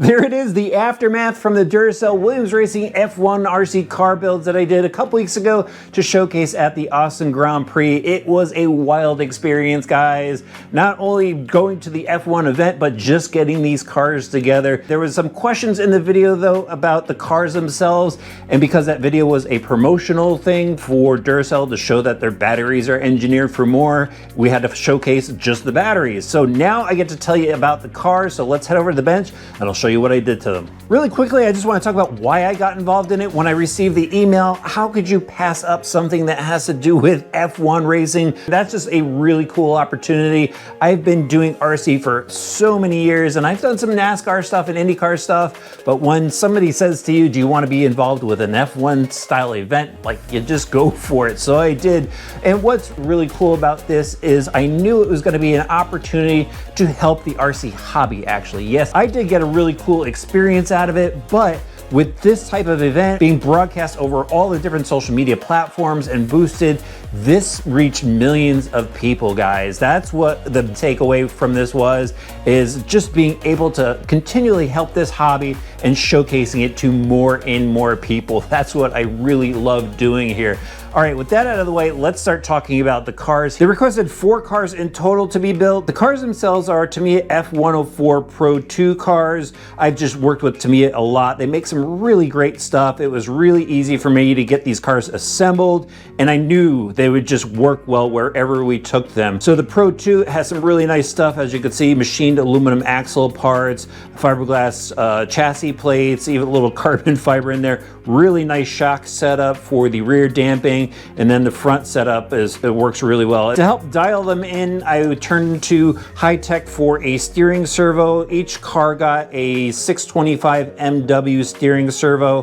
There it is, the aftermath from the Duracell Williams Racing F1 RC car builds that I did a couple weeks ago to showcase at the Austin Grand Prix. It was a wild experience, guys. Not only going to the F1 event, but just getting these cars together. There was some questions in the video though about the cars themselves, and because that video was a promotional thing for Duracell to show that their batteries are engineered for more, we had to showcase just the batteries. So now I get to tell you about the cars, so let's head over to the bench and I'll show you what I did to them. Really quickly, I just want to talk about why I got involved in it. When I received the email, how could you pass up something that has to do with F1 racing? That's just a really cool opportunity. I've been doing RC for so many years and I've done some NASCAR stuff and IndyCar stuff, but when somebody says to you, do you want to be involved with an F1 style event? Like, you just go for it. So I did. And what's really cool about this is I knew it was going to be an opportunity to help the RC hobby, actually. Yes, I did get a really cool experience out of it, but with this type of event being broadcast over all the different social media platforms and boosted, this reached millions of people, guys. That's what the takeaway from this was, is just being able to continually help this hobby and showcasing it to more and more people. That's what I really love doing here. All right, with that out of the way, let's start talking about the cars. They requested 4 cars in total to be built. The cars themselves are Tamiya F104 Pro 2 cars. I've just worked with Tamiya a lot. They make some really great stuff. It was really easy for me to get these cars assembled, and I knew they would just work well wherever we took them. So the Pro 2 has some really nice stuff, as you can see, machined aluminum axle parts, fiberglass chassis plates, even a little carbon fiber in there. Really nice shock setup for the rear damping. And then the front setup it works really well. To help dial them in, I turned to high tech for a steering servo. Each car got a 625 MW steering servo,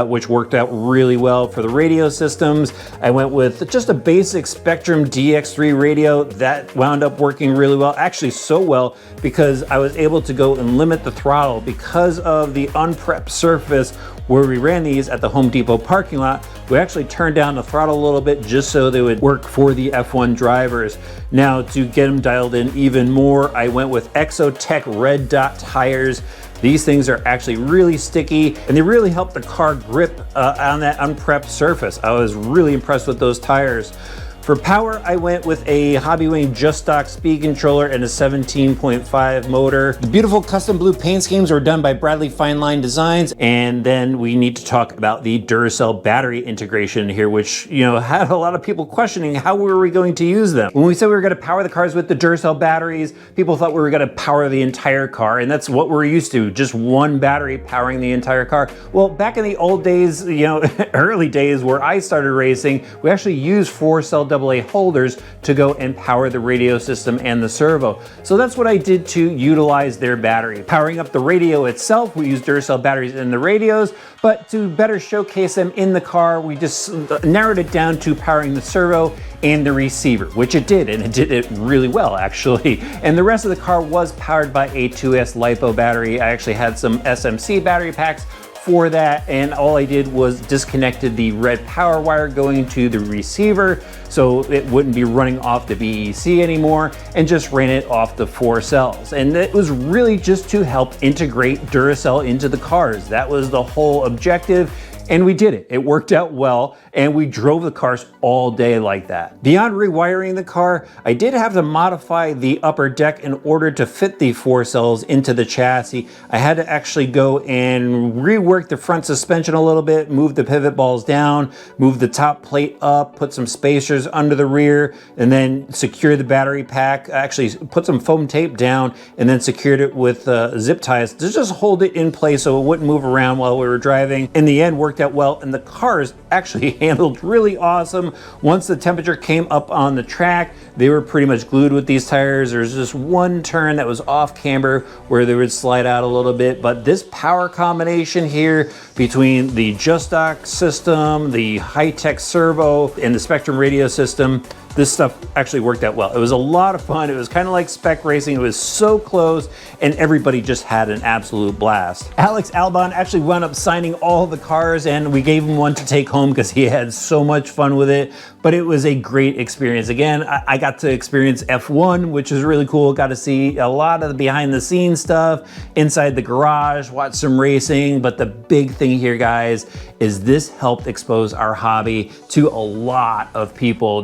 which worked out really well. For the radio systems, I went with just a basic Spectrum DX3 radio. That wound up working really well, actually so well because I was able to go and limit the throttle because of the unprepped surface where we ran these at the Home Depot parking lot. We actually turned down the throttle a little bit just so they would work for the F1 drivers. Now, to get them dialed in even more, I went with Exotech red dot tires. These things are actually really sticky and they really help the car grip on that unprepped surface. I was really impressed with those tires. For power, I went with a Hobbywing Just Stock speed controller and a 17.5 motor. The beautiful custom blue paint schemes were done by Bradley Fine Line Designs. And then we need to talk about the Duracell battery integration here, which, you know, had a lot of people questioning how were we going to use them. When we said we were going to power the cars with the Duracell batteries, people thought we were going to power the entire car, and that's what we're used to, just one battery powering the entire car. Well, back in the old days, you know, early days where I started racing, we actually used 4 cell AA holders to go and power the radio system and the servo. So that's what I did to utilize their battery. Powering up the radio itself, we used Duracell batteries in the radios, but to better showcase them in the car, we just narrowed it down to powering the servo and the receiver, which it did, and it did it really well, actually. And the rest of the car was powered by a 2S LiPo battery. I actually had some SMC battery packs for that, and all I did was disconnected the red power wire going to the receiver so it wouldn't be running off the BEC anymore, and just ran it off the 4 cells. And it was really just to help integrate Duracell into the cars. That was the whole objective. And we did it. It worked out well, and we drove the cars all day like that. Beyond rewiring the car, I did have to modify the upper deck in order to fit the 4 cells into the chassis. I had to actually go and rework the front suspension a little bit, move the pivot balls down, move the top plate up, put some spacers under the rear, and then secure the battery pack. I actually put some foam tape down and then secured it with zip ties to just hold it in place so it wouldn't move around while we were driving. In the end, worked out well, and the cars actually handled really awesome. Once the temperature came up on the track, they were pretty much glued with these tires. There's just one turn that was off camber where they would slide out a little bit, but this power combination here between the Just Stock system, the high-tech servo, and the Spectrum radio system this stuff actually worked out well. It was a lot of fun. It was kind of like spec racing. It was so close, and everybody just had an absolute blast. Alex Albon actually wound up signing all the cars, and we gave him one to take home because he had so much fun with it. But it was a great experience. Again, I got to experience F1, which is really cool. Got to see a lot of the behind the scenes stuff inside the garage, watch some racing. But the big thing here, guys, is this helped expose our hobby to a lot of people.